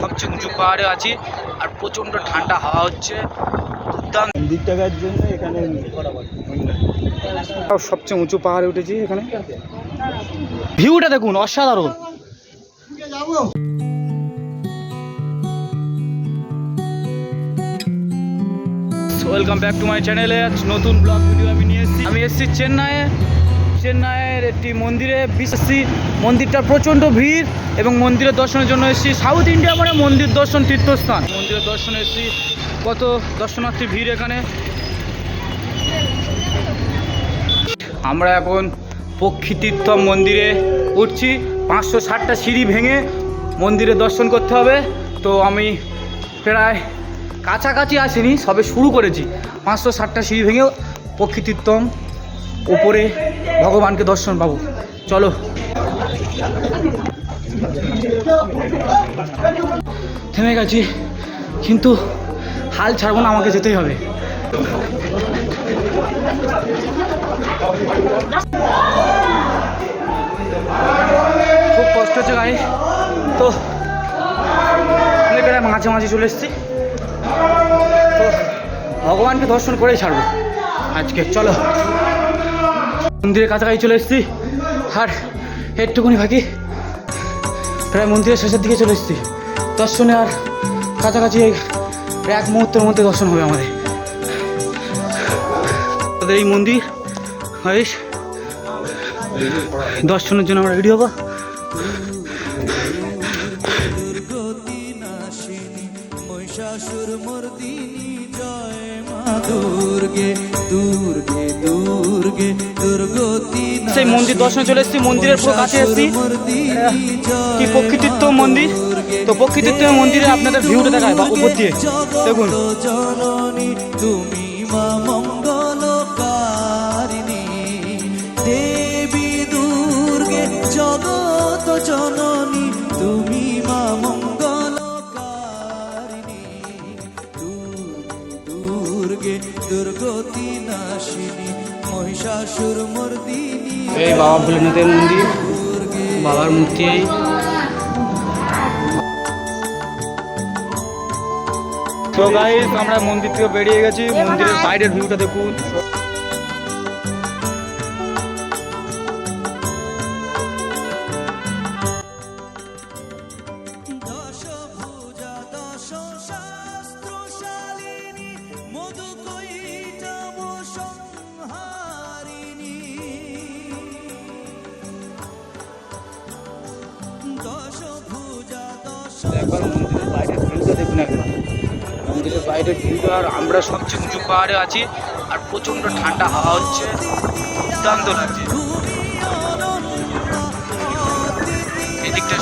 সবচেয়ে উঁচু পাহাড়ে আছি আর প্রচণ্ড ঠান্ডা হাওয়া হচ্ছে। মন্দিরটার জন্য এখানে সবচেয়ে উঁচু পাহাড়ে উঠেছি। এখানে ভিউটা দেখুন, অসাধারণ। ওয়েলকাম ব্যাক টু মাই চ্যানেলে। নতুন ব্লগ ভিডিও আমি এসেছি চেন্নাইয়ের একটি মন্দিরে। মন্দিরটা প্রচণ্ড ভিড় এবং মন্দিরের দর্শনের জন্য এসেছি। সাউথ ইন্ডিয়া মানে মন্দির দর্শন তীর্থস্থান। মন্দিরের দর্শনে এসেছি, কত দর্শনার্থী ভিড় এখানে। আমরা এখন পক্ষীতীর্থম মন্দিরে উঠছি। 560টা সিঁড়ি ভেঙে মন্দিরে দর্শন করতে হবে। তো আমি প্রায় কাছাকাছি আসিনি, সবে শুরু করেছি। 560টা সিঁড়ি ভেঙে পক্ষীতীর্থম উপরে ভগবানকে দর্শন পাবো। চলো। থেমে গেছি, কিন্তু হাল ছাড়বো না, আমাকে যেতেই হবে। খুব কষ্ট হচ্ছে গাড়ি, তো প্রায় মাঝামাঝি চলে এসেছি। তো ভগবানকে দর্শন করেই ছাড়বো আজকে। চলো, মন্দিরের কাছাকাছি চলে এসেছি আর একটুকুনি বাকি, প্রায় মন্দিরের শেষের দিকে চলে এসেছি। দর্শনে আর কাছাকাছি এক মুহূর্তের মধ্যে দর্শন হবে আমাদের। এই মন্দির দর্শনের জন্য আমরা রেডি হবো। সেই মন্দির দর্শনে চলে এসেছি, মন্দিরের পুরো কাছে এসেছি। কি পক্ষীতীর্থ মন্দির। তো পক্ষীতীর্থ মন্দিরে আপনাদের ভিউটা দেখায় বা উপর দিয়ে দেখুন। তুমি মা মঙ্গলকারিণী দেবী দুর্গে জগত জননী, তুমি মা মঙ্গলকারিণী দুর্গে দুর্গতি নাশিনী মহিষাসুর মর্দিনী। এই বাবা ভোলেনাথের মন্দির, বাবার মূর্তি। এই তো গাইস, আমরা মন্দির থেকে বেরিয়ে গেছি। মন্দিরের বাইরের ভিউটা দেখুন। একবার মন্দিরের বাইরের ভিউটা দেখুন, একবার মন্দিরের বাইরের ভিউটা। আর আমরা সবচেয়ে উঁচু পাহাড়ে আছি আর প্রচণ্ড ঠান্ডা হাওয়া হচ্ছে, দুর্দান্ত লাগছে। এদিকটা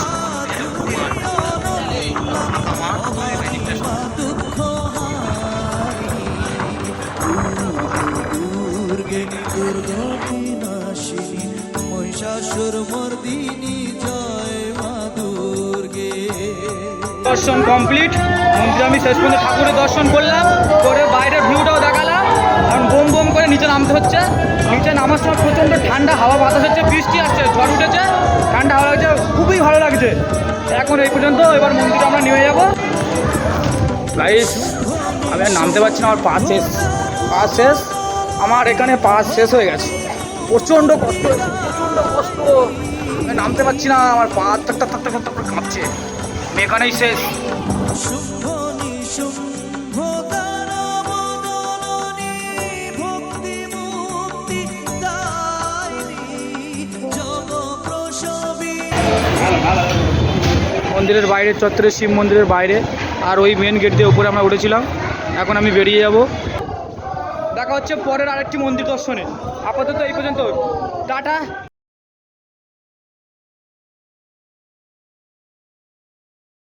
দুর্গে দুর্গতি নাশিনী মহিষাসুর মর্দিনী জয় মা দুর্গে। দর্শন কমপ্লিট। মন্দিরে আমি শেষ পর্যন্ত ঠাকুরের দর্শন করলাম, করে বাইরের ভিউটাও দেখালাম। কারণ বোম বোম করে নিচে নামতে হচ্ছে। নিচে নামার সময় প্রচণ্ড ঠান্ডা হাওয়া বাতাস হচ্ছে, বৃষ্টি আসছে, ঝড় উঠেছে, ঠান্ডা হাওয়া লাগছে, খুবই ভালো লাগছে। এখন এই পর্যন্ত, এবার মন্দিরে আমরা নেমে যাবো। গাইস, আমি আর নামতে পারছি না, আমার পা শেষ। আমার এখানে পা শেষ হয়ে গেছে, প্রচণ্ড কষ্ট হয়েছে, প্রচণ্ড কষ্ট। আমি নামতে পারছি না, আমার পা টাক টাক টাক টাক করে কাঁপছে। আমি এখানেই শেষ। মন্দিরের বাইরে, চত্বরের শিব মন্দিরের বাইরে, আর ওই মেন গেট দিয়ে উপরে আমরা উঠেছিলাম। এখন আমি বেরিয়ে যাব। দেখা হচ্ছে পরের আরেকটি মন্দির দর্শনে। আপাতত এই পর্যন্ত, টাটা।